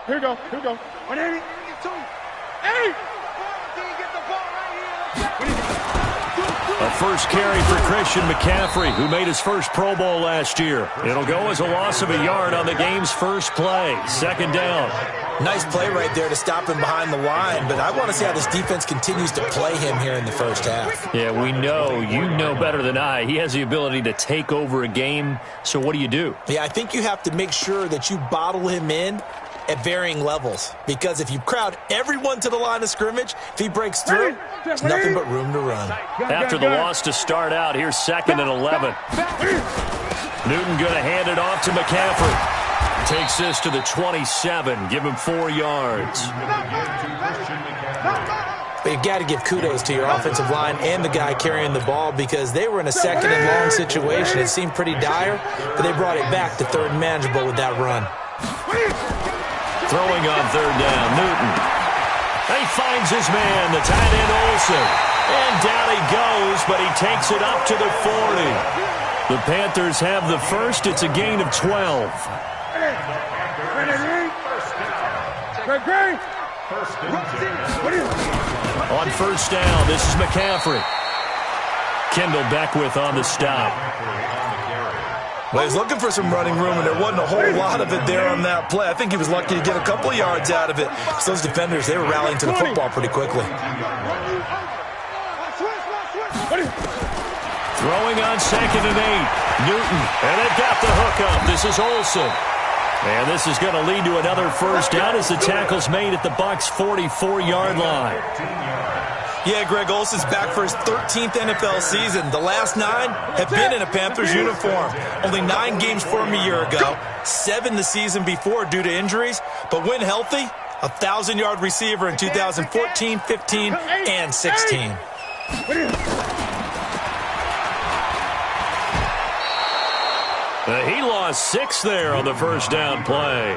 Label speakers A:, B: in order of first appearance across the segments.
A: Here we go. 180. 8.
B: A first carry for Christian McCaffrey, who made his first Pro Bowl last year. It'll go as a loss of a yard on the game's first play. Second down.
C: Nice play right there to stop him behind the line, but I want to see how this defense continues to play him here in the first half.
B: Yeah, we know. You know better than I. He has the ability to take over a game, so what do you do?
C: Yeah, I think you have to make sure that you bottle him in at varying levels, because if you crowd everyone to the line of scrimmage, if he breaks through, there's nothing but room to run.
B: After the loss to start out, here's 2nd and 11. Newton going to hand it off to McCaffrey. Takes this to the 27. Give him 4 yards.
C: But you've got to give kudos to your offensive line and the guy carrying the ball, because they were in a 2nd and long situation. It seemed pretty dire, but they brought it back to 3rd and manageable with that run.
B: Throwing on 3rd down, Newton. And he finds his man, the tight end Olsen. And down he goes, but he takes it up to the 40. The Panthers have the first. It's a gain of 12. On 1st down, this is McCaffrey. Kendall Beckwith on the stop.
D: Well, he was looking for some running room, and there wasn't a whole lot of it there on that play. I think he was lucky to get a couple of yards out of it. So those defenders, they were rallying to the football pretty quickly.
B: Throwing on 2nd and 8. Newton, and they've got the hook up. This is Olsen. And this is going to lead to another first down as the tackle's made at the Bucs' 44-yard line.
D: Yeah, Greg, Olsen's back for his 13th NFL season. The last 9 have been in a Panthers uniform. Only 9 games for him a year ago, 7 the season before due to injuries. But when healthy, a 1,000-yard receiver in 2014, 15, and 16.
B: He lost 6 there on the first down play.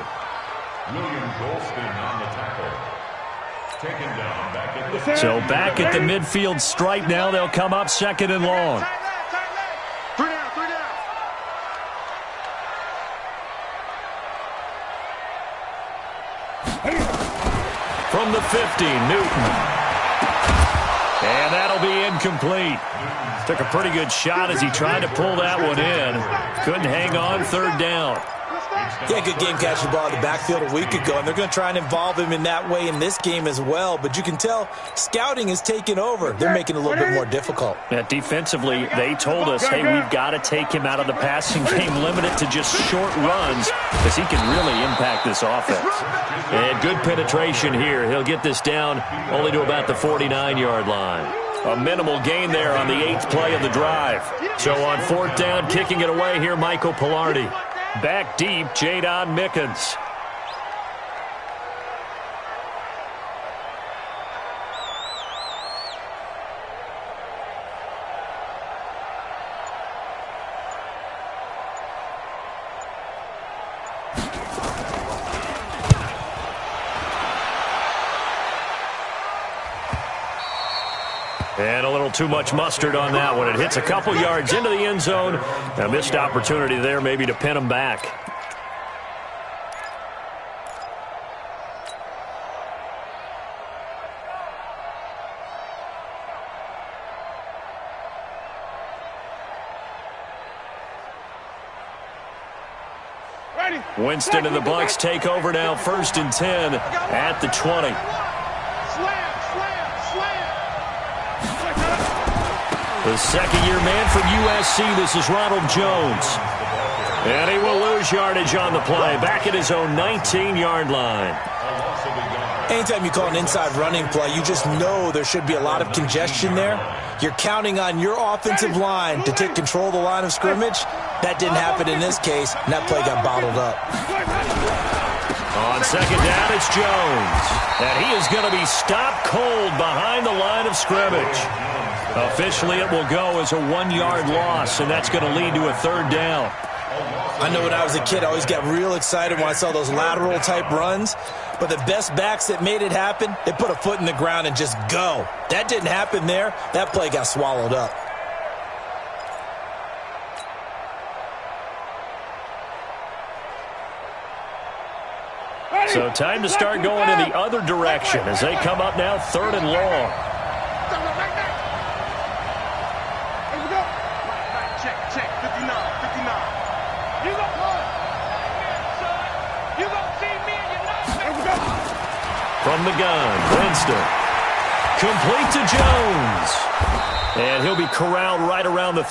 B: So back at the midfield stripe now. They'll come up 2nd and long. From the 50, Newton. And that'll be incomplete. Took a pretty good shot as he tried to pull that one in. Couldn't hang on. 3rd down.
C: Yeah, good game catching the ball in the backfield a week ago, and they're going to try and involve him in that way in this game as well. But you can tell scouting is taking over. They're making it a little bit more difficult.
B: Yeah, defensively, they told us, hey, we've got to take him out of the passing game, limit it to just short runs, because he can really impact this offense. And good penetration here. He'll get this down only to about the 49-yard line. A minimal gain there on the 8th play of the drive. So on 4th down, kicking it away here, Michael Pilardi. Back deep, Jadon Mickens. And a little too much mustard on that one. It hits a couple yards into the end zone. A missed opportunity there maybe to pin him back. Winston and the Bucs take over now, 1st and 10 at the 20. The second-year man from USC, this is Ronald Jones. And he will lose yardage on the play, back at his own 19-yard line.
C: Anytime you call an inside running play, you just know there should be a lot of congestion there. You're counting on your offensive line to take control of the line of scrimmage. That didn't happen in this case, and that play got bottled up.
B: On 2nd down, it's Jones. And he is going to be stopped cold behind the line of scrimmage. Officially, it will go as a 1-yard loss, and that's going to lead to a 3rd down.
C: I know when I was a kid, I always got real excited when I saw those lateral-type runs. But the best backs that made it happen, they put a foot in the ground and just go. That didn't happen there. That play got swallowed up.
B: So time to start going in the other direction as they come up now 3rd and long.
A: Check, 59. You go hard. You gonna see me and you're not.
B: From the gun, Winston. Complete to Jones. And he'll be corralled right around the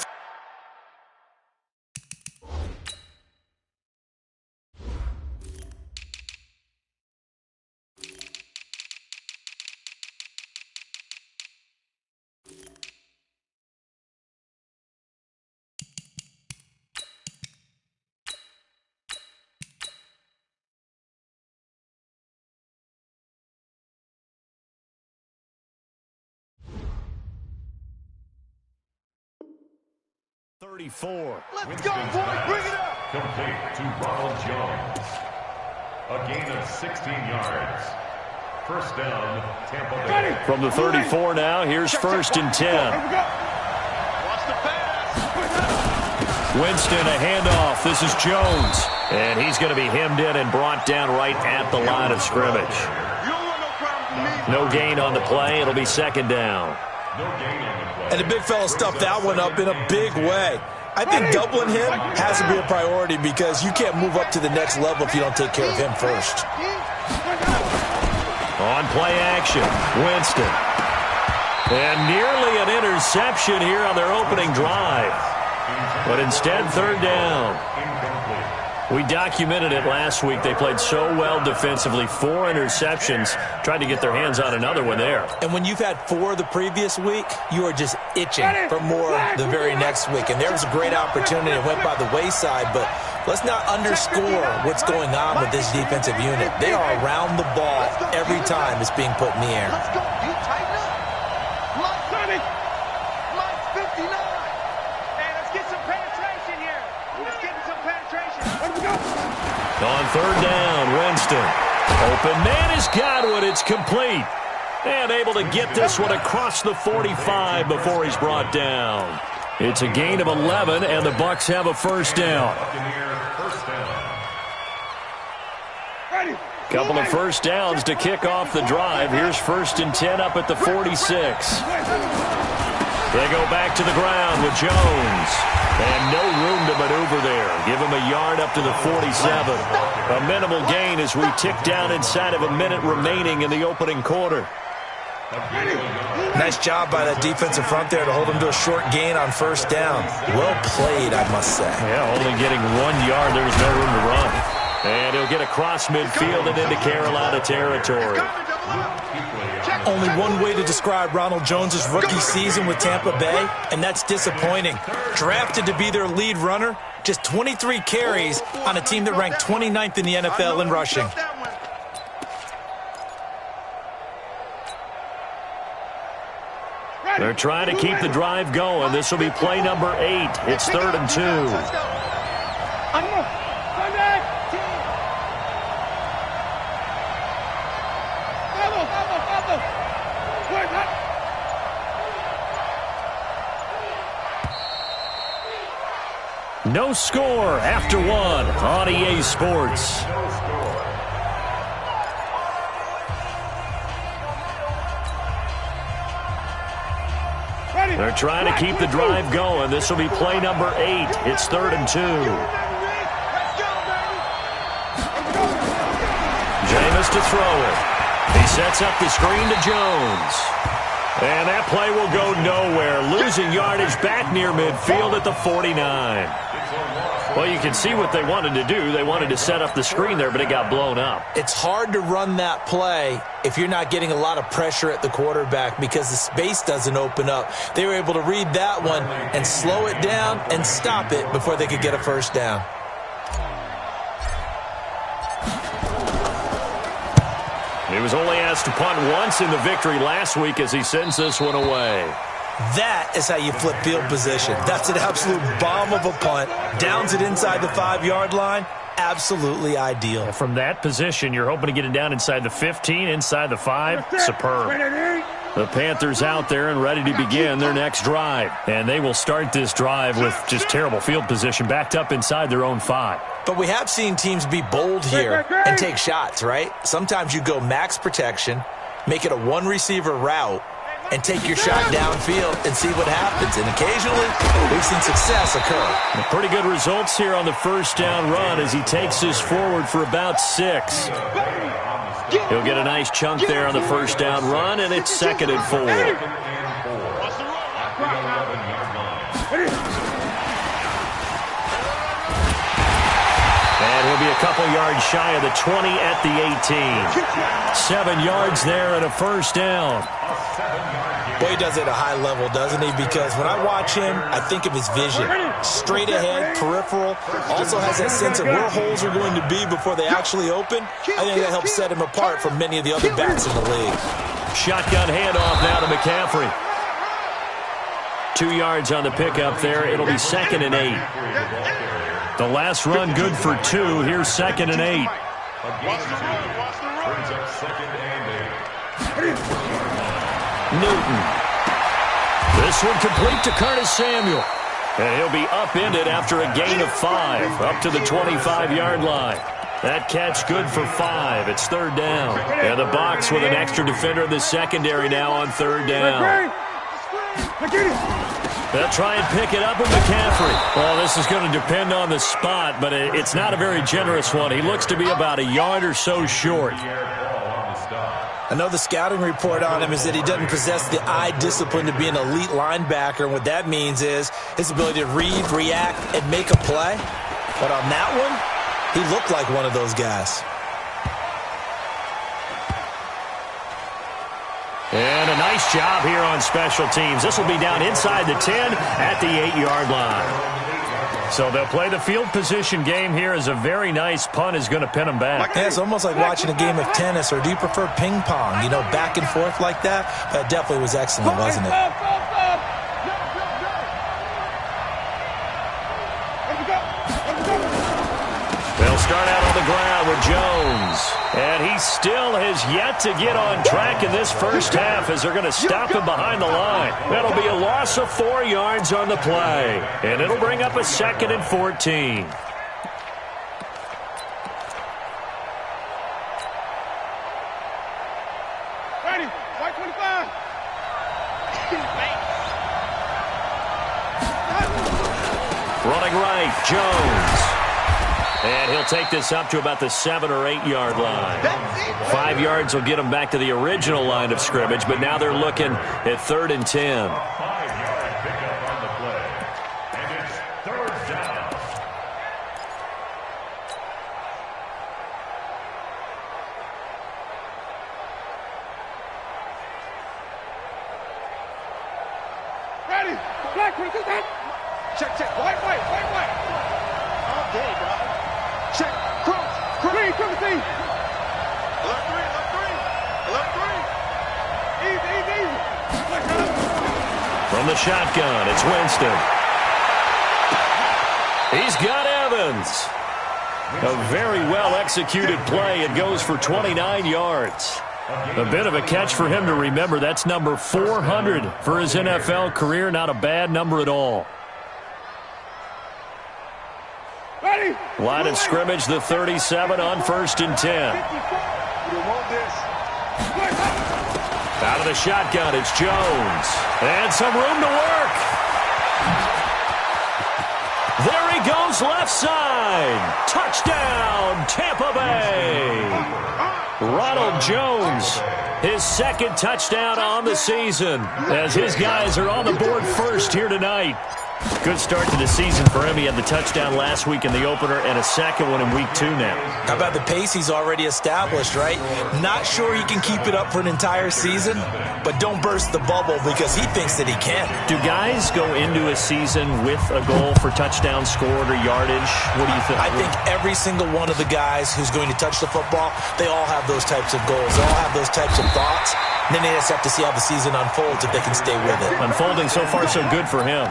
B: 34.
A: Let's go, boy. Bring it up.
E: Complete to Ronald Jones. A gain of 16 yards. First down, Tampa Bay.
B: From the 34 now, here's 1st and 10.
A: Watch the pass.
B: Winston, a handoff. This is Jones. And he's going to be hemmed in and brought down right at the line of scrimmage.
A: You don't want no problem with me.
B: No gain on the play. It'll be 2nd down.
E: No gain on the play.
C: And the big fella stuffed that one up in a big way. I think doubling him has to be a priority because you can't move up to the next level if you don't take care of him first.
B: On play action, Winston. And nearly an interception here on their opening drive. But instead, 3rd down. We documented it last week. They played so well defensively. 4 interceptions. Tried to get their hands on another one there.
C: And when you've had 4 the previous week, you are just itching for more the very next week. And there was a great opportunity. It went by the wayside, but let's not underscore what's going on with this defensive unit. They are around the ball every time it's being put in the air.
A: Let's go. You tighten up. Mike's 59. Hey, let's get some penetration here. Let's get some penetration.
B: On 3rd down, Winston. Open man has got one. It's complete. And able to get this one across the 45 before he's brought down. It's a gain of 11, and the Bucs have a 1st down. Couple of 1st downs to kick off the drive. Here's 1st and 10 up at the 46. They go back to the ground with Jones. And no room to maneuver there. Give him a yard up to the 47. A minimal gain as we tick down inside of a minute remaining in the opening quarter.
C: Nice job by that defensive front there to hold him to a short gain on 1st down. Well played, I must say.
B: Yeah, only getting 1 yard. There was no room to run. And he'll get across midfield and into Carolina territory.
C: Only one way to describe Ronald Jones' rookie season with Tampa Bay, and that's disappointing. Drafted to be their lead runner, just 23 carries on a team that ranked 29th in the NFL in rushing.
B: They're trying to keep the drive going. This will be play number 8. It's 3rd and 2. No score after 1 on EA Sports. They're trying to keep the drive going. This will be play number 8. It's 3rd and 2. Jameis to throw it. He sets up the screen to Jones. And that play will go nowhere. Losing yardage back near midfield at the 49. Well, you can see what they wanted to do. They wanted to set up the screen there, but it got blown up.
C: It's hard to run that play if you're not getting a lot of pressure at the quarterback because the space doesn't open up. They were able to read that one and slow it down and stop it before they could get a 1st down.
B: He was only asked to punt once in the victory last week as he sends this one away.
C: That is how you flip field position. That's an absolute bomb of a punt. Downs it inside the 5-yard line. Absolutely ideal.
B: From that position, you're hoping to get it down inside the 15, inside the 5. Superb. The Panthers out there and ready to begin their next drive. And they will start this drive with just terrible field position, backed up inside their own 5.
C: But we have seen teams be bold here and take shots, right? Sometimes you go max protection, make it a one-receiver route, and take your shot downfield and see what happens. And occasionally, we've seen success occur.
B: Pretty good results here on the first down run as he takes this forward for about 6. He'll get a nice chunk there on the first down run, and it's 2nd and 4. And he'll be a couple yards shy of the 20 at the 18. 7 yards there and a first down.
C: Boy, he does it at a high level, doesn't he? Because when I watch him, I think of his vision. Straight ahead, peripheral. Also has that sense of where holes are going to be before they actually open. I think that helps set him apart from many of the other backs in the league.
B: Shotgun handoff now to McCaffrey. 2 yards on the pickup there. It'll be 2nd and 8. The last run good for 2. Here's 2nd and 8.
E: Brings up 2nd and 8.
B: Newton. This one complete to Curtis Samuel. And he'll be upended after a gain of 5, up to the 25-yard line. That catch good for 5. It's 3rd down. And the box with an extra defender in the secondary now on 3rd down. They'll try and pick it up with McCaffrey. Well, this is going to depend on the spot, but it's not a very generous one. He looks to be about a yard or so short.
C: Another scouting report on him is that he doesn't possess the eye discipline to be an elite linebacker. And what that means is his ability to read, react, and make a play. But on that one, he looked like one of those guys.
B: And a nice job here on special teams. This will be down inside the 10 at the 8-yard line. So they'll play the field position game here as a very nice punt is going to pin them back.
C: Yeah, it's almost like watching a game of tennis, or do you prefer ping pong? You know, back and forth like that? That definitely was excellent, wasn't it?
B: They'll start out on the ground with Jones. And he still has yet to get on track in this first half as they're going to stop him behind the line. That'll be a loss of 4 yards on the play. And it'll bring up a 2nd and 14.
A: Ready, white 25.
B: Running right, Jones. And he'll take this up to about the 7 or 8 yard line. 5 yards will get him back to the original line of scrimmage, but now they're looking at 3rd and 10.
E: 5-yard pickup on the play. And it's 3rd down.
A: Ready, black, check, white. All day, dog. Check, cross, green, Timothy. Left three. Easy.
B: From the shotgun, it's Winston. He's got Evans. A very well-executed play. It goes for 29 yards. A bit of a catch for him to remember. That's number 400 for his NFL career. Not a bad number at all. Line of scrimmage, the 37 on 1st and 10. Out of the shotgun, it's Jones. And some room to work. There he goes, left side. Touchdown, Tampa Bay. Ronald Jones, his 2nd touchdown on the season, as his guys are on the board first here tonight. Good start to the season for him. He had the touchdown last week in the opener and a 2nd one in week 2 now.
C: How about the pace he's already established, right? Not sure he can keep it up for an entire season, but don't burst the bubble because he thinks that he can.
B: Do guys go into a season with a goal for touchdowns scored or yardage? What do you think?
C: I think every single one of the guys who's going to touch the football, they all have those types of goals. They all have those types of thoughts. And then they just have to see how the season unfolds if they can stay with it.
B: Unfolding so far so good for him.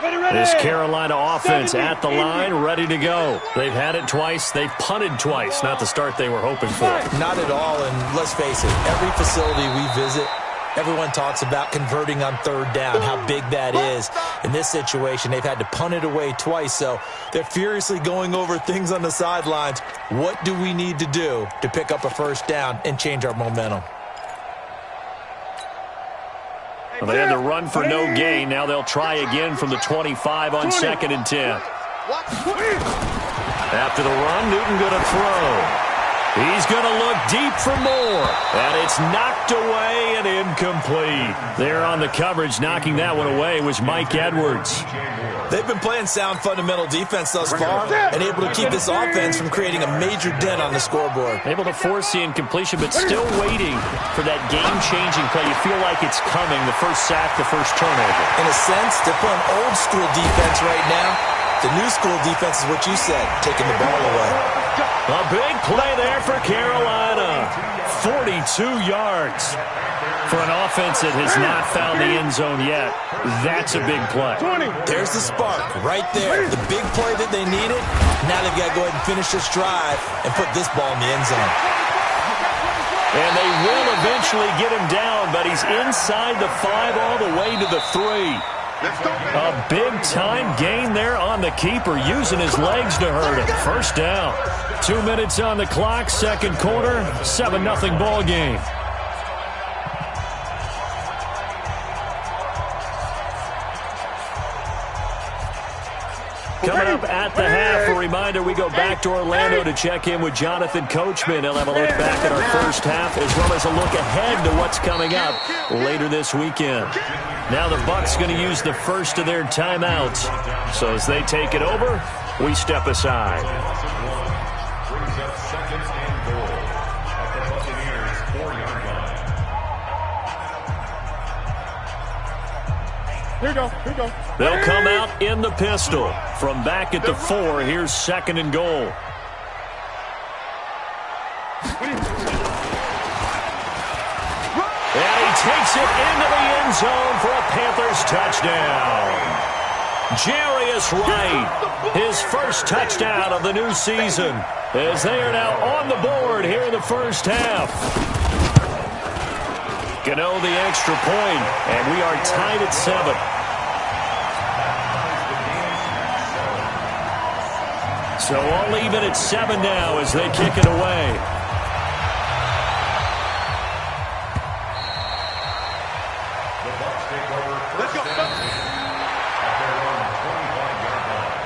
B: This Carolina offense at the line, ready to go. They've had it twice. They've punted twice. Not the start they were hoping for.
C: Not at all, and let's face it, every facility we visit, everyone talks about converting on third down, how big that is. In this situation, they've had to punt it away twice, so they're furiously going over things on the sidelines. What do we need to do to pick up a first down and change our momentum?
B: Well, they had to run for no gain. Now they'll try again from the 25 on 2nd and 10. After the run, Newton going to throw. He's going to look deep for more. And it's knocked away and incomplete. There on the coverage, knocking that one away was Mike Edwards.
C: They've been playing sound fundamental defense thus far and able to keep this offense from creating a major dent on the scoreboard.
B: Able to force the incompletion, but still waiting for that game-changing play. You feel like it's coming, the first sack, the first turnover.
C: In a sense, they're playing old-school defense right now. The new school defense is what you said, taking the ball away.
B: A big play there for Carolina. 42 yards. For an offense that has not found the end zone yet, that's a big play.
C: There's the spark right there. The big play that they needed. Now they've got to go ahead and finish this drive and put this ball in the end zone.
B: And they will eventually get him down, but he's inside the 5 all the way to the 3. A big-time gain there on the keeper, using his legs to hurt him. First down. 2 minutes on the clock, second quarter, 7-0 ball game. Coming up at the half, a reminder, we go back to Orlando to check in with Jonathan Coachman. He'll have a look back at our first half as well as a look ahead to what's coming up later this weekend. Now the Bucs going to use the first of their timeouts. So as they take it over, we step aside.
E: Brings up 2nd and goal at the Buccaneers 4-yard line.
A: Here we go. Here we go.
B: They'll come out in the pistol. From back at the 4, here's 2nd and goal. And he takes it into the end zone for a Panthers touchdown. Jarius Wright, his first touchdown of the new season, as they are now on the board here in the first half. Gano the extra point, and we are tied at 7. So all even at 7 now as they kick it away.
E: The Bucs take over first down at their own 25-yard line.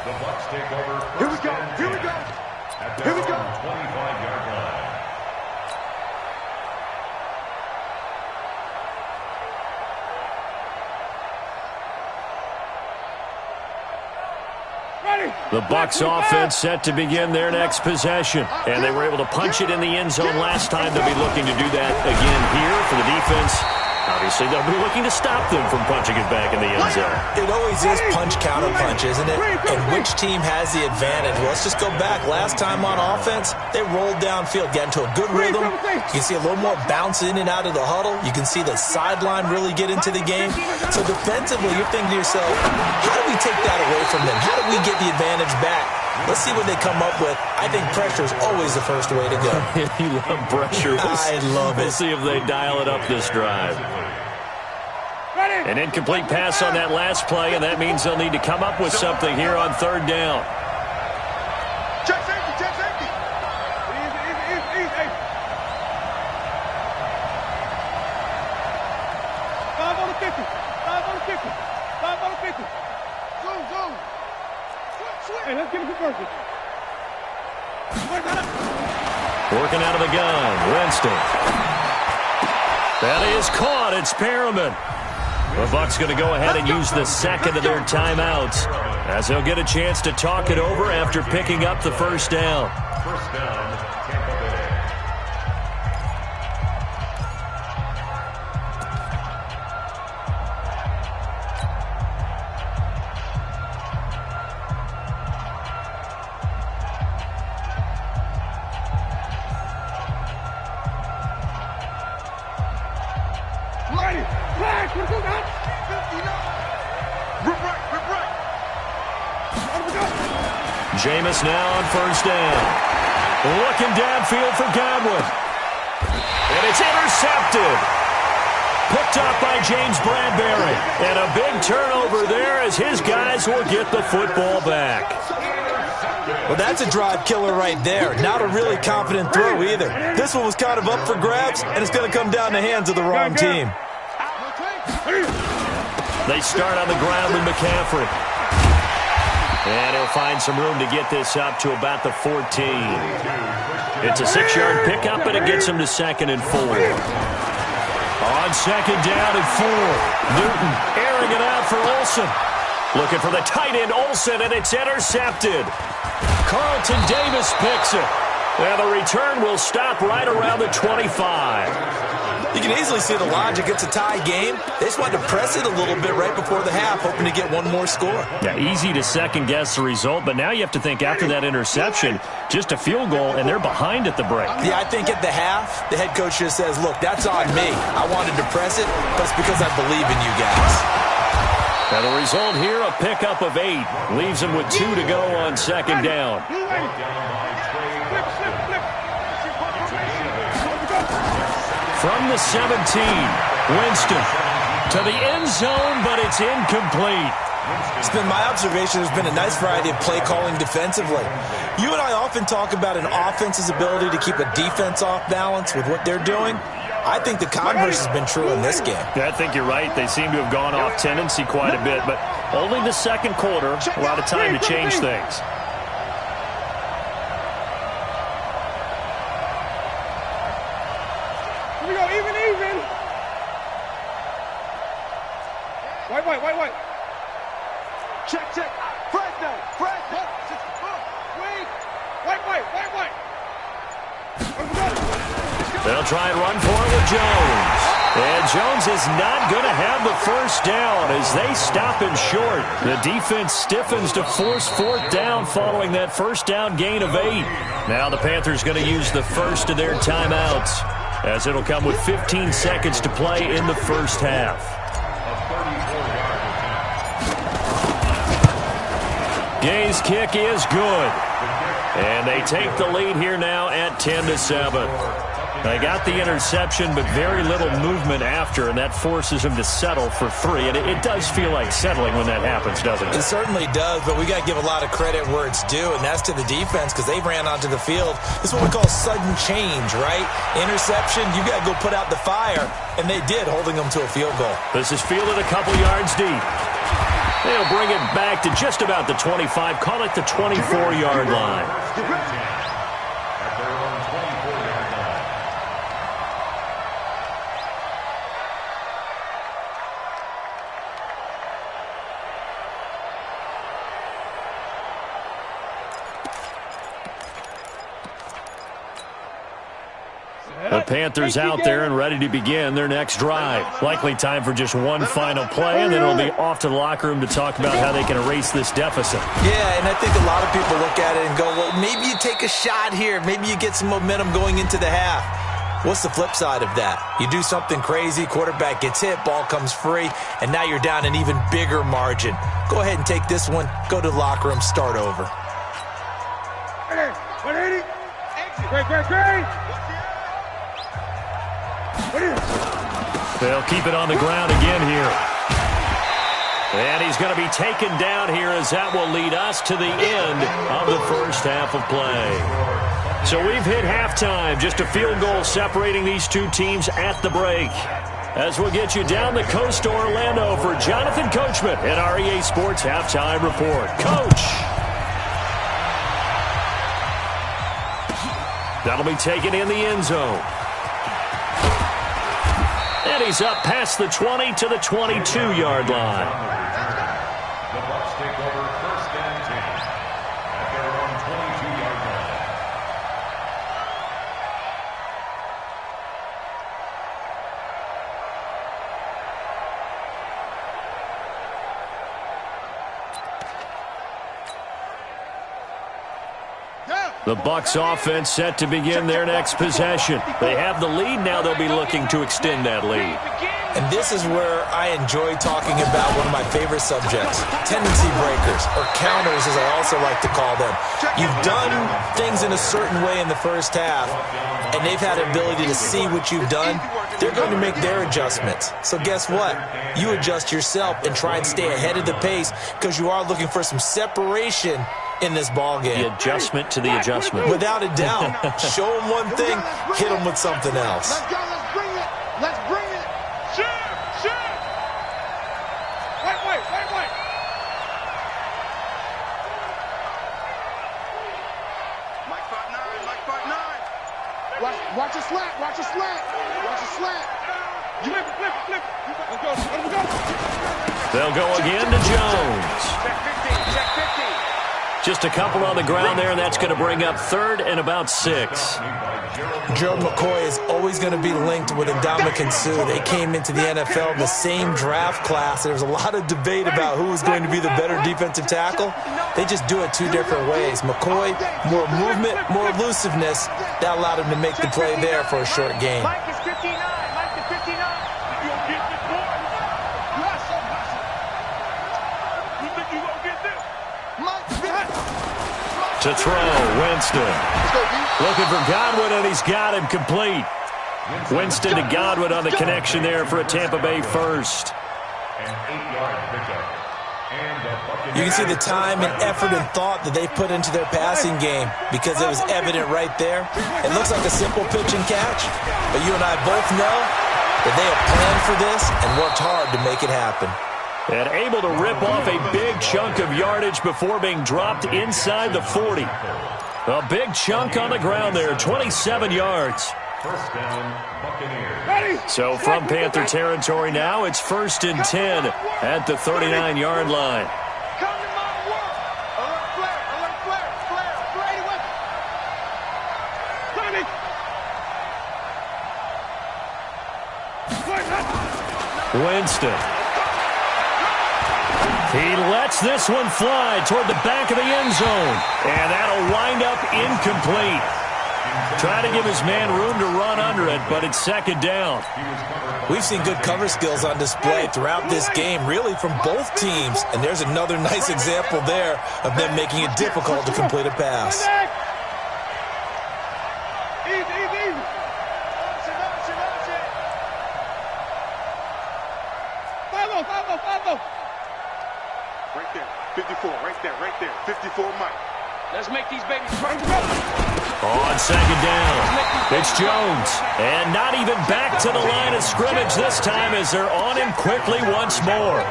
E: The Bucs take over first down at their own 25-yard line.
B: The Bucs offense set to begin their next possession. And they were able to punch it in the end zone last time. They'll be looking to do that again here for the defense. Obviously, they'll be looking to stop them from punching it back in the end zone.
C: It always is punch-counter-punch, isn't it? And which team has the advantage? Well, let's just go back. Last time on offense, they rolled downfield, get into a good rhythm. You can see a little more bounce in and out of the huddle. You can see the sideline really get into the game. So defensively, you're thinking to yourself, how do we take that away from them? How do we get the advantage back? Let's see what they come up with. I think pressure is always the first way to go.
B: You love pressure.
C: I love it.
B: We'll see if they dial it up this drive. An incomplete pass on that last play, and that means they'll need to come up with something here on third down.
A: Check safety, check safety. Easy. 5 on the 50. 5 on the 50. 5 on the 50. Zoom. Switch. Hey, let's get a conversion.
B: Working out of the gun, Winston. That is caught. It's Perriman. The Bucs going to go ahead and use the second of their timeouts as they'll get a chance to talk it over after picking up the first down.
E: First down, Tampa Bay.
B: Jameis now on first down. Looking downfield for Godwin. And it's intercepted. Picked up by James Bradbury. And a big turnover there as his guys will get the football back.
C: Well, that's a drive killer right there. Not a really confident throw either. This one was kind of up for grabs, and it's going to come down the hands of the wrong team.
B: They start on the ground with McCaffrey. And he'll find some room to get this up to about the 14. It's a 6-yard pickup, and it gets him to 2nd and 4. On 2nd down and 4. Newton airing it out for Olsen. Looking for the tight end, Olsen, and it's intercepted. Carlton Davis picks it. And the return will stop right around the 25.
C: You can easily see the logic. It's a tie game. They just wanted to press it a little bit right before the half, hoping to get one more score.
B: Yeah, easy to second-guess the result, but now you have to think after that interception, just a field goal, and they're behind at the break.
C: Yeah, I think at the half, the head coach just says, look, that's on me. I wanted to press it, but it's because I believe in you guys.
B: And the result here, a pickup of 8. Leaves him with 2 to go on 2nd down. From the 17, Winston to the end zone, but it's incomplete.
C: It's been my observation there's been a nice variety of play calling defensively. You and I often talk about an offense's ability to keep a defense off balance with what they're doing. I think the converse has been true in this game.
B: Yeah, I think you're right. They seem to have gone off tendency quite a bit, but only the second quarter, a lot of time to change things.
A: Here we go, even. White. Check. Fresno. Wait. White.
B: They'll try and run for it with Jones. And Jones is not going to have the first down as they stop him short. The defense stiffens to force 4th down following that first down gain of 8. Now the Panthers going to use the first of their timeouts as it'll come with 15 seconds to play in the first half. Gay's kick is good. And they take the lead here now at 10-7. They got the interception, but very little movement after, and that forces them to settle for 3. And it does feel like settling when that happens, doesn't it?
C: It certainly does, but we got to give a lot of credit where it's due, and that's to the defense because they ran onto the field. This is what we call sudden change, right? Interception, you got to go put out the fire, and they did, holding them to a field goal.
B: This is fielded a couple yards deep. They'll bring it back to just about the 25, call it the 24-yard line. The Panthers out there and ready to begin their next drive. Likely time for just one final play, and then it'll be off to the locker room to talk about how they can erase this deficit.
C: Yeah, and I think a lot of people look at it and go, well, maybe you take a shot here. Maybe you get some momentum going into the half. What's the flip side of that? You do something crazy, quarterback gets hit, ball comes free, and now you're down an even bigger margin. Go ahead and take this one, go to the locker room, start over.
A: Great.
B: They'll keep it on the ground again here. And he's going to be taken down here as that will lead us to the end of the first half of play. So we've hit halftime, just a field goal separating these two teams at the break. As we'll get you down the coast to Orlando for Jonathan Coachman at our EA Sports Halftime Report. Coach! That'll be taken in the end zone. And he's up past the 20 to the 22-yard line.
E: The Bucs take over 1st and 10 at their own 22-yard line.
B: The Bucs offense set to begin their next possession. They have the lead now. They'll be looking to extend that lead.
C: And this is where I enjoy talking about one of my favorite subjects, tendency breakers, or counters as I also like to call them. You've done things in a certain way in the first half, and they've had the ability to see what you've done. They're going to make their adjustments. So guess what? You adjust yourself and try and stay ahead of the pace because you are looking for some separation in this ball game.
B: The adjustment to the adjustment.
C: Without a doubt. Show them one thing, hit them with something else.
A: Let's go, let's bring it. Let's bring it. Shoot! Wait. Mike 5'9". Watch a slant. You flip. Let's go.
B: They'll go again to Jones.
A: Check 15.
B: Just a couple on the ground there, and that's going to bring up 3rd and about 6.
C: Gerald McCoy is always going to be linked with Ndamukong Suh. They came into the NFL in the same draft class. There was a lot of debate about who was going to be the better defensive tackle. They just do it 2 different ways. McCoy, more movement, more elusiveness. That allowed him to make the play there for a short gain.
A: Mike is 59. You'll get this boy. Yes. You think you gonna get this?
B: To throw, Winston. Looking for Godwin, and he's got him complete. Winston to Godwin on the connection there for a Tampa Bay first.
E: An 8-yard pickup.
C: You can see the time and effort and thought that they put into their passing game because it was evident right there. It looks like a simple pitch and catch, but you and I both know that they have planned for this and worked hard to make it happen.
B: And able to rip off a big chunk of yardage before being dropped inside the 40. A big chunk on the ground there, 27 yards.
E: First down, Buccaneers.
B: So from Panther territory now, it's 1st and 10 at the 39-yard line.
A: Come to my work. Alert flare. Brady with
B: Winston. He lets this one fly toward the back of the end zone. And that'll wind up incomplete. Try to give his man room to run under it, but it's 2nd down.
C: We've seen good cover skills on display throughout this game, really from both teams. And there's another nice example there of them making it difficult to complete a pass.
A: Easy. Five-o. Right there. 54, right there. 54, Mike. Let's make these babies right.
B: On 2nd down, it's Jones. And not even back to the line of scrimmage this time as they're on him quickly once more.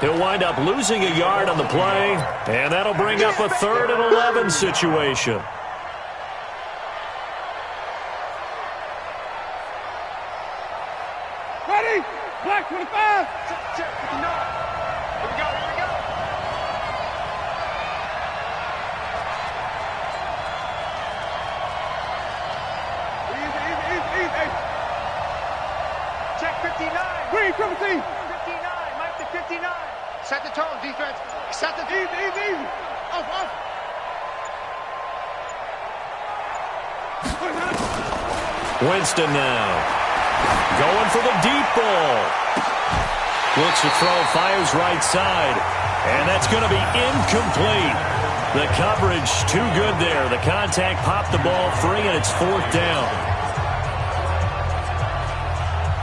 B: He'll wind up losing a yard on the play, and that'll bring up a 3rd and 11 situation.
A: Ready? Black 25. Check. No. Here we go. Easy. Check 59. Green, 59. Mike to 59. Set the tone, defense. Set the... Easy. Off.
B: Winston now. Going for the deep ball. Looks to throw, fires right side. And that's going to be incomplete. The coverage too good there. The contact popped the ball free, and it's 4th down.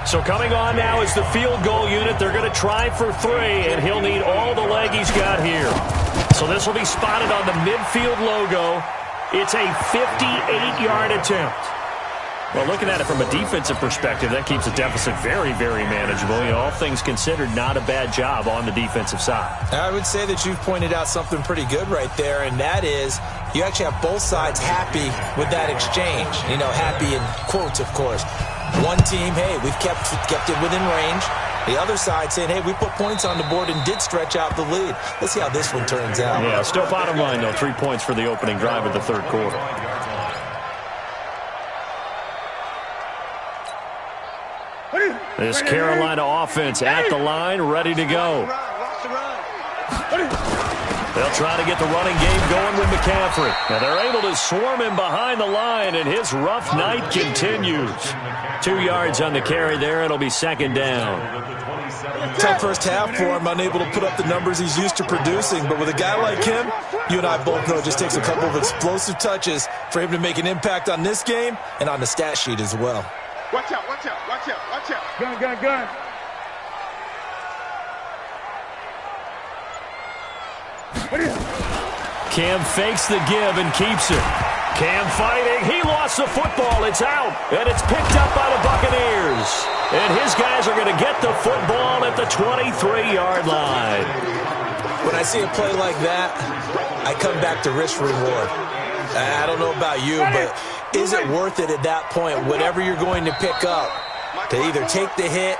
B: So coming on now is the field goal unit. They're going to try for 3, and he'll need all the leg he's got here. So this will be spotted on the midfield logo. It's a 58-yard attempt. Well, looking at it from a defensive perspective, that keeps the deficit very, very manageable. You know, all things considered, not a bad job on the defensive side. I would say that you've pointed out something pretty good right there, and that is you actually have both sides happy with that exchange. You know, happy in quotes, of course. One team, hey, we've kept it within range. The other side saying, hey, we put points on the board and did stretch out the lead. Let's see how this one turns out. Yeah, still bottom line, though, 3 points for the opening drive of the 3rd quarter. This Carolina offense at the line, ready to go. They'll try to get the running game going with McCaffrey. Now they're able to swarm him behind the line, and his rough night continues. 2 yards on the carry there. It'll be second down.
C: Tough first half for him, unable to put up the numbers he's used to producing. But with a guy like him, you and I both know it just takes a couple of explosive touches for him to make an impact on this game and on the stat sheet as well.
A: Watch out, watch out, watch out, watch out.
F: Gun, gun, gun.
B: Cam fakes the give and keeps it. Cam fighting. He lost the football. It's out. And it's picked up by the Buccaneers. And his guys are going to get the football at the 23-yard line.
C: When I see a play like that, I come back to risk-reward. I don't know about you, but is it worth it at that point, whatever you're going to pick up, to either take the hit,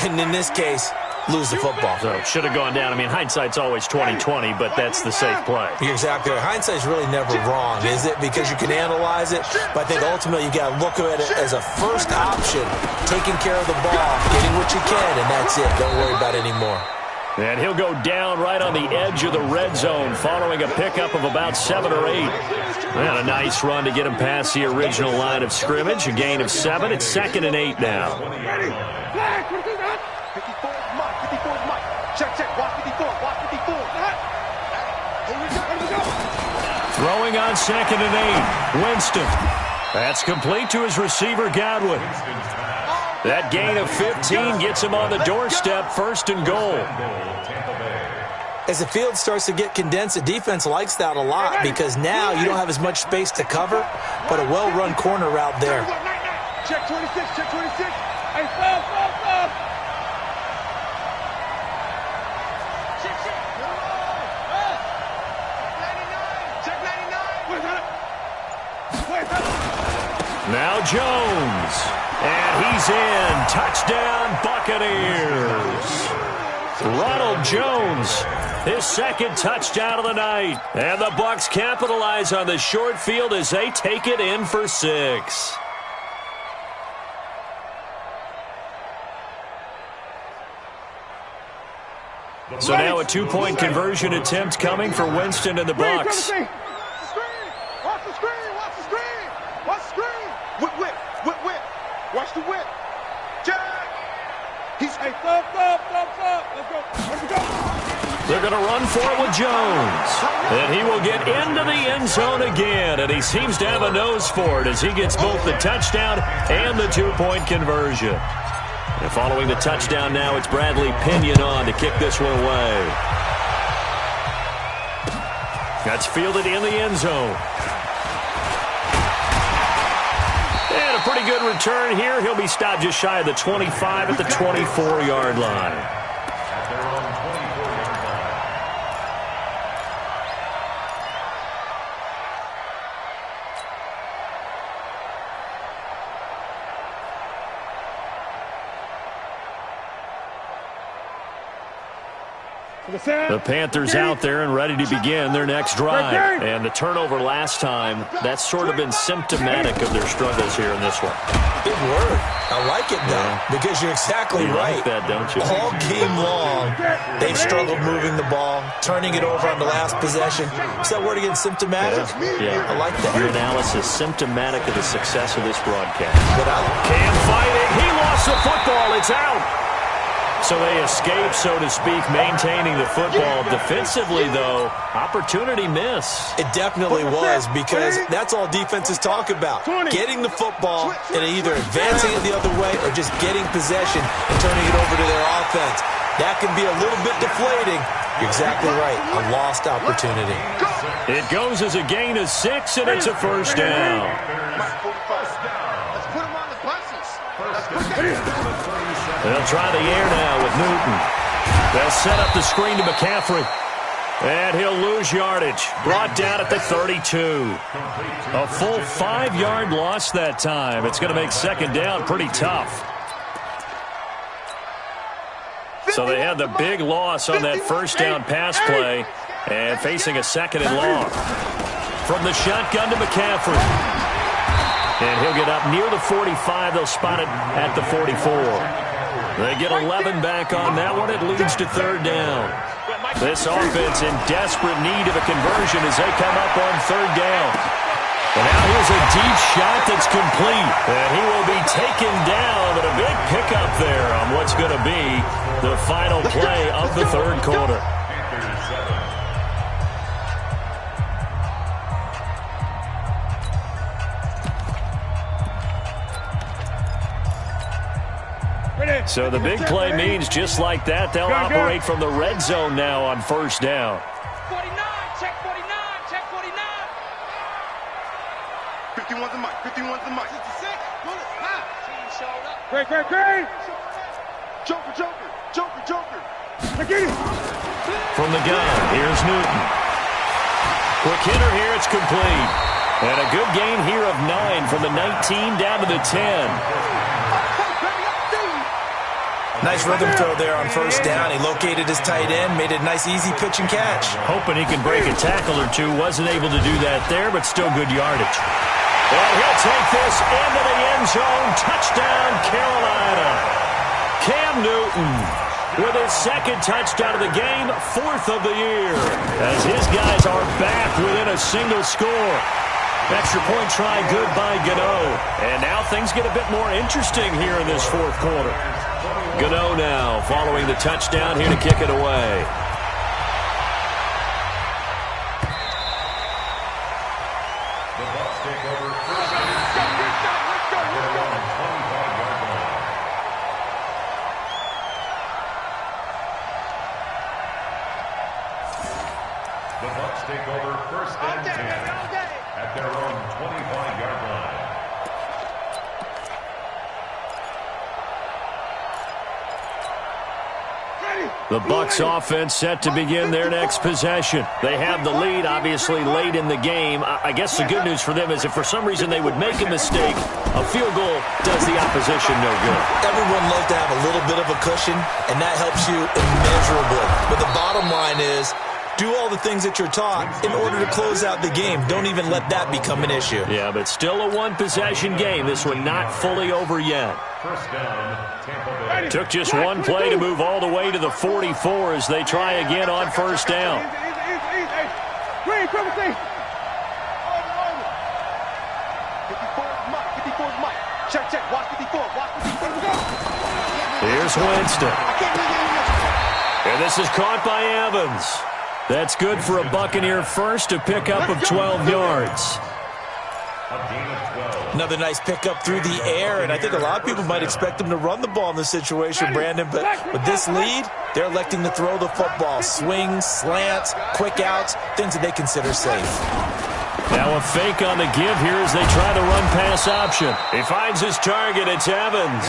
C: and in this case, lose the football?
B: So should have gone down. I mean, hindsight's always 20/20, but that's the safe play.
C: You're exactly right. Hindsight's really never wrong, is it? Because you can analyze it, but I think ultimately you got to look at it as a first option, taking care of the ball, getting what you can, and that's it. Don't worry about it anymore.
B: And he'll go down right on the edge of the red zone following a pickup of about 7 or 8. And a nice run to get him past the original line of scrimmage. A gain of 7. It's 2nd and 8 now.
A: 54 Mike, 54 Mike. Check, check, watch 54, watch 54. Here we go.
B: Throwing on 2nd and 8. Winston. That's complete to his receiver, Godwin. That gain of 15 gets him on the doorstep, 1st and goal.
C: As the field starts to get condensed, the defense likes that a lot because now you don't have as much space to cover, but a well-run corner route there.
A: Check 26, check 26.
F: Hey, stop.
A: Check 99.
B: Now Jones. And he's in. Touchdown, Buccaneers. Ronald Jones, his 2nd touchdown of the night. And the Bucs capitalize on the short field as they take it in for 6. So now a 2-point conversion attempt coming for Winston and the Bucs.
A: Watch the screen. Watch the screen. Watch the screen. Whip. Watch the whip. Jack. He's
F: Stop. Let's go.
B: They're going to run for it with Jones. And he will get into the end zone again. And he seems to have a nose for it as he gets both the touchdown and the 2-point conversion. And following the touchdown now, it's Bradley Pinion on to kick this one away. That's fielded in the end zone. And a pretty good return here. He'll be stopped just shy of the 25 at the 24-yard line. The Panthers out there and ready to begin their next drive. And the turnover last time, that's sort of been symptomatic of their struggles here in this one.
C: Big word. I like it, though, because you're exactly right.
B: Like that, don't you?
C: All game long, they've struggled moving the ball, turning it over on the last possession. Is that word again, symptomatic?
B: Yeah.
C: I like that.
B: Your analysis, symptomatic of the success of this broadcast.
C: But
B: Cam fighting. He lost the football. It's out. So they escape, so to speak, maintaining the football. Defensively, though, opportunity miss.
C: it definitely was, because that's all defenses talk about. Getting the football and either advancing it the other way or just getting possession and turning it over to their offense. That can be a little bit deflating. You're exactly right. A lost opportunity.
B: It goes as a gain of 6, and it's a 1st down.
A: Let's put him on the buses. Let's put that.
B: They'll try the air now with Newton. They'll set up the screen to McCaffrey. And he'll lose yardage. Brought down at the 32. A full 5-yard loss that time. It's going to make 2nd down pretty tough. So they had the big loss on that 1st down pass play and facing a 2nd and long. From the shotgun to McCaffrey. And he'll get up near the 45. They'll spot it at the 44. They get 11 back on that one. It leads to 3rd down. This offense in desperate need of a conversion as they come up on third down. And now here's a deep shot that's complete. And he will be taken down, but a big pickup there on what's going to be the final play of the third quarter. So the big play means just like that, they'll operate from the red zone now on first down.
A: 49, check 49, check 49. 51's the mic, 51's the mic. 66, pull it, high. Team showed up.
F: Great.
A: Joker.
B: From the gun, here's Newton. Quick hitter here, it's complete. And a good gain here of 9 from the 19 down to the 10.
C: Nice rhythm throw there on first down. He located his tight end, made it a nice, easy pitch and catch.
B: Hoping he can break a tackle or two. Wasn't able to do that there, but still good yardage. And he'll take this into the end zone. Touchdown, Carolina. Cam Newton with his second touchdown of the game, 4th of the year, as his guys are back within a single score. Extra point try good by Gano. And now things get a bit more interesting here in this fourth quarter. Gano now following the touchdown here to kick it away.
E: The Bucs take over first and 25-yard line. The Bucs take over first and 10 at their own 25-yard line.
B: The Bucs offense set to begin their next possession. They have the lead, obviously, late in the game. I guess the good news for them is if for some reason they would make a mistake, a field goal does the opposition no good.
C: Everyone loves to have a little bit of a cushion, and that helps you immeasurably. But the bottom line is, do all the things that you're taught in order to close out the game. Don't even let that become an issue.
B: Yeah, but still a one-possession game. This one not fully over yet.
E: First down, Tampa Bay.
B: Took just one play to move all the way to the 44 as they try again on first down.
F: Green, come see.
A: 54's mic. Check. Watch 54.
B: Here's Winston. And this is caught by Evans. That's good for a Buccaneer first, a pickup of 12 yards.
C: Another nice pickup through the air, and I think a lot of people might expect them to run the ball in this situation, Brandon, but with this lead, they're electing to throw the football. Swings, slants, quick outs, things that they consider safe.
B: Now a fake on the give here as they try the run-pass option. He finds his target, it's Evans.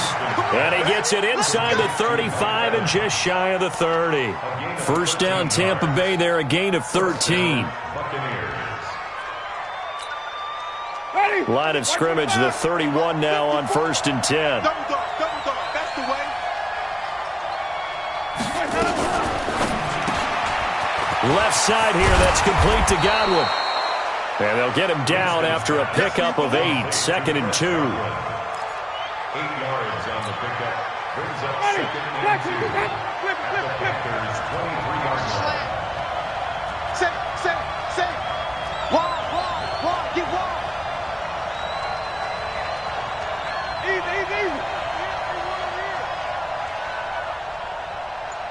B: And he gets it inside the 35 and just shy of the 30. First down, Tampa Bay there, a gain of 13. Line of scrimmage, the 31 now on first and 10.
A: Double dog. That's the way.
B: Left side here, that's complete to Godwin. And they'll get him down after a pickup of 8, 2nd and 2. 8
E: yards on the pickup. Brings up 2nd and 2. Panthers 23-yard line.
A: Say. Wide. Get wide.
F: Easy.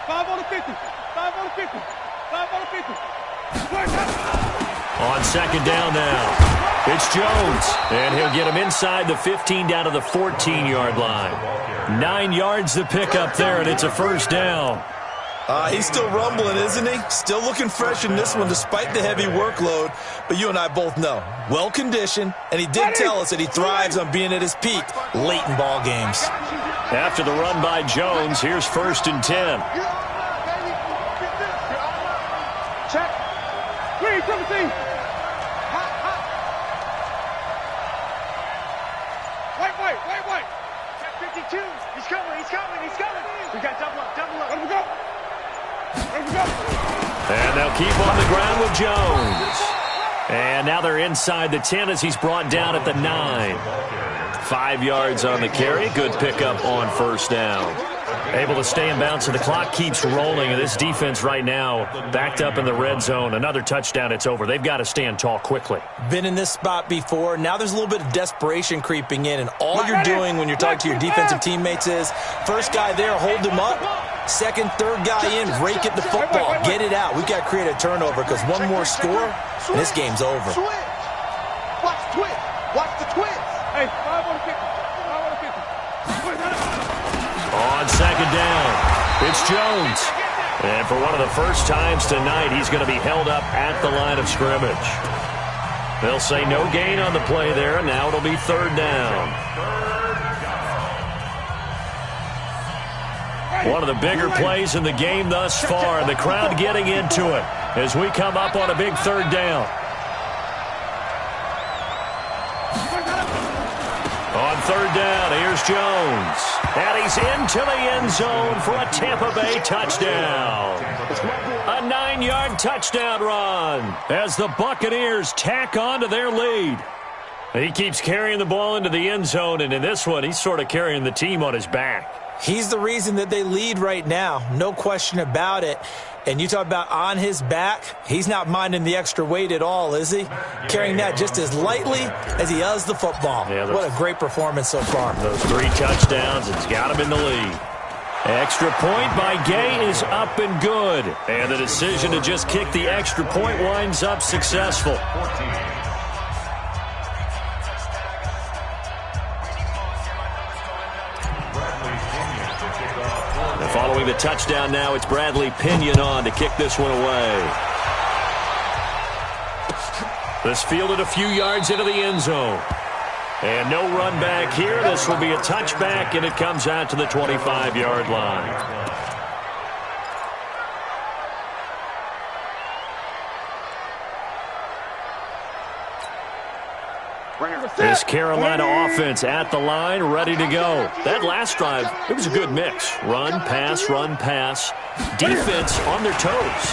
F: 5 on the 50. 5 on the 50. 5 on the 50.
B: On second down now, it's Jones, and he'll get him inside the 15 down to the 14-yard line. 9 yards the pickup there, and it's a first down.
C: He's still rumbling, isn't he? Still looking fresh in this one despite the heavy workload. But you and I both know, well-conditioned, and he did tell us that he thrives on being at his peak late in ball games.
B: After the run by Jones, here's first and 10.
A: Check.
F: Green, come see. White.
A: Check 52. He's coming. We got double up.
F: Let him go.
B: And they'll keep on the ground with Jones. And now they're inside the 10 as he's brought down at the 9. 5 yards on the carry. Good pickup on first down. Able to stay in bounds, so the clock keeps rolling, and this defense right now backed up in the red zone. Another touchdown, it's over. They've got to stand tall quickly.
C: Been in this spot before. Now there's a little bit of desperation creeping in, and all you're doing when you're talking to your defensive teammates is, first guy there, hold him up. Second, third guy in, rake at the football. Get it out. We've got to create a turnover because one more score, and this game's over.
A: Switch. Watch the twist. Watch the twist.
F: Hey, 5 on the 50. 5 on the 50.
B: On second down, it's Jones. And for one of the first times tonight, he's going to be held up at the line of scrimmage. They'll say no gain on the play there, and now it'll be third down. One of the bigger plays in the game thus far, and the crowd getting into it as we come up on a big third down. On third down, here's Jones. And he's into the end zone for a Tampa Bay touchdown. A 9-yard touchdown run as the Buccaneers tack on to their lead. He keeps carrying the ball into the end zone, and in this one, he's sort of carrying the team on his back.
C: He's the reason that they lead right now, no question about it. And you talk about on his back, he's not minding the extra weight at all, is he? Carrying that just as lightly as he does the football. Yeah, what a great performance so far.
B: Those 3 touchdowns, it's got him in the lead. Extra point by Gay is up and good. And the decision to just kick the extra point winds up successful. Following the touchdown now, it's Bradley Pinion on to kick this one away. This fielded a few yards into the end zone. And no run back here. This will be a touchback, and it comes out to the 25-yard line. This Carolina offense at the line, ready to go. That last drive, it was a good mix. Run, pass, defense on their toes.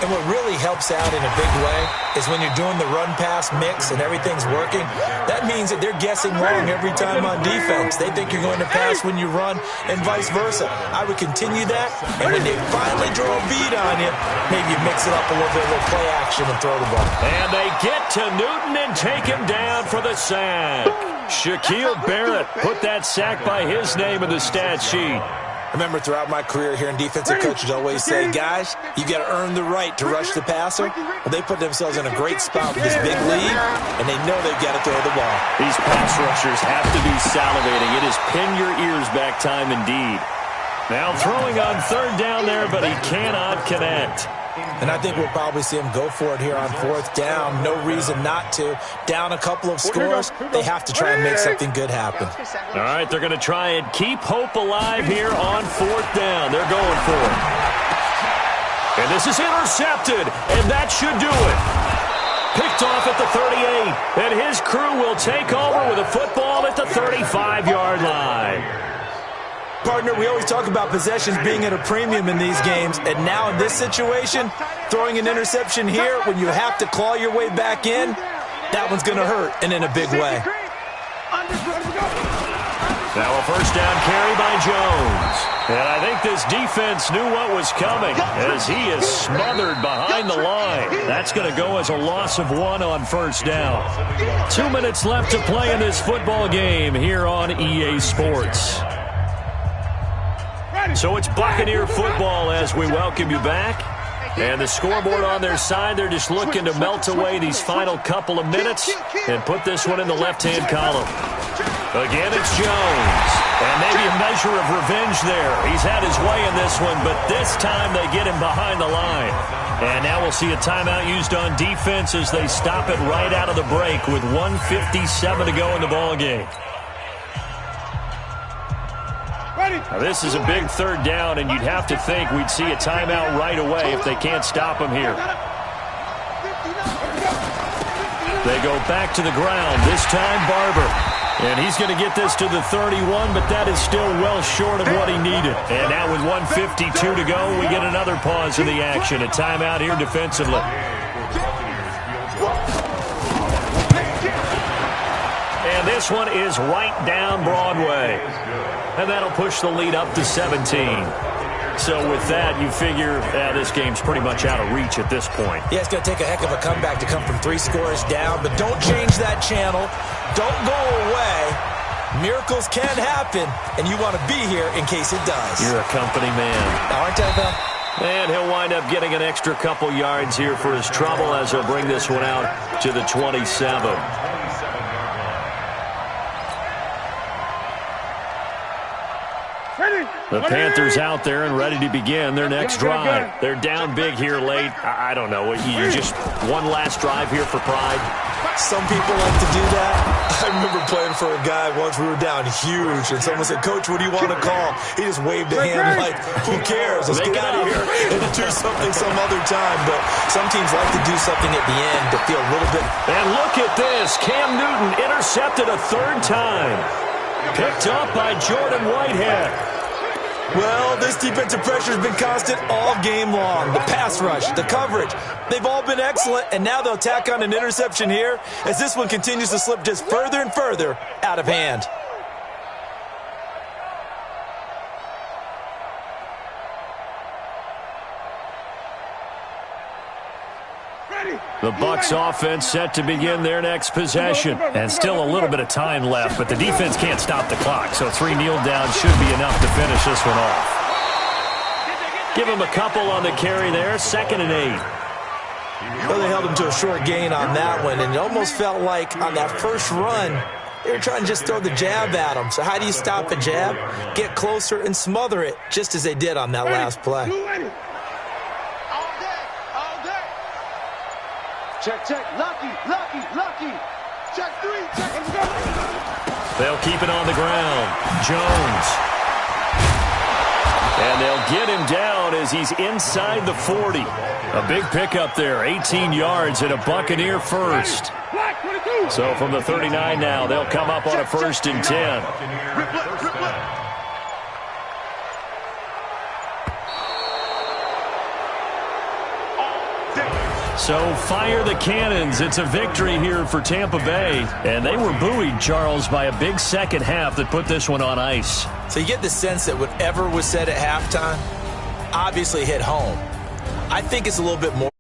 C: And what really helps out in a big way is when you're doing the run-pass mix and everything's working, that means that they're guessing wrong every time on defense. They think you're going to pass when you run and vice versa. I would continue that, and when they finally draw a bead on you, maybe you mix it up a little bit, a little play action and throw the ball.
B: And they get to Newton and take him down for the sack. Shaquille Barrett put that sack by his name in the stat sheet.
C: Remember, throughout my career here in defensive coaches always say, guys, you got to earn the right to rush the passer. Well, they put themselves in a great spot with this big lead, and they know they've got to throw the ball.
B: These pass rushers have to be salivating. It is pin your ears back time indeed. Now throwing on third down there, but he cannot connect.
C: And I think we'll probably see him go for it here on fourth down. No reason not to. Down a couple of scores, they have to try and make something good happen.
B: All right, they're going to try and keep hope alive here on fourth down. They're going for it. And this is intercepted, and that should do it. Picked off at the 38, and his crew will take over with a football at the 35-yard line.
C: Partner, we always talk about possessions being at a premium in these games, and now in this situation, throwing an interception here when you have to claw your way back in, that one's going to hurt, and in a big way.
B: Now a first down carry by Jones. And I think this defense knew what was coming as he is smothered behind the line. That's going to go as a loss of 1 on first down. 2 minutes left to play in this football game here on EA Sports. So it's Buccaneer football as we welcome you back. And the scoreboard on their side, they're just looking to melt away these final couple of minutes and put this one in the left-hand column. Again, it's Jones. And maybe a measure of revenge there. He's had his way in this one, but this time they get him behind the line. And now we'll see a timeout used on defense as they stop it right out of the break with 1:57 to go in the ballgame. Now, this is a big third down, and you'd have to think we'd see a timeout right away if they can't stop him here. They go back to the ground, this time Barber. And he's going to get this to the 31, but that is still well short of what he needed. And now with 1:52 to go, we get another pause in the action. A timeout here defensively. And And this one is right down Broadway. And that'll push the lead up to 17. So with that, you figure this game's pretty much out of reach at this point.
C: Yeah, it's going to take a heck of a comeback to come from 3 scores down, but don't change that channel. Don't go away. Miracles can happen, and you want to be here in case it does.
B: You're a company man.
C: Aren't I, Bill?
B: And he'll wind up getting an extra couple yards here for his trouble as he'll bring this one out to the 27. The Panthers out there and ready to begin their next drive. They're down big here late. I don't know. You just one last drive here for pride?
C: Some people like to do that. I remember playing for a guy once. We were down huge, and someone said, "Coach, what do you want to call?" He just waved a hand like, "Who cares? Let's get out of here and do something some other time." But some teams like to do something at the end to feel a little bit.
B: And look at this. Cam Newton intercepted a 3rd time. Picked up by Jordan Whitehead.
C: Well, this defensive pressure has been constant all game long. The pass rush, the coverage, they've all been excellent, and now they'll tack on an interception here as this one continues to slip just further and further out of hand.
B: The Bucs offense set to begin their next possession. And still a little bit of time left, but the defense can't stop the clock, so 3 kneel downs should be enough to finish this one off. Give him a couple on the carry there, 2nd and 8.
C: Well, they held him to a short gain on that one, and it almost felt like on that first run, they were trying to just throw the jab at him. So how do you stop a jab? Get closer and smother it, just as they did on that last play.
A: Check, check. Lucky. Check 3.
B: They'll keep it on the ground. Jones. And they'll get him down as he's inside the 40. A big pickup there, 18 yards and a Buccaneer first. So from the 39 now, they'll come up on a 1st and 10. So fire the cannons. It's a victory here for Tampa Bay. And they were buoyed, Charles, by a big second half that put this one on ice.
C: So you get the sense that whatever was said at halftime obviously hit home. I think it's a little bit more.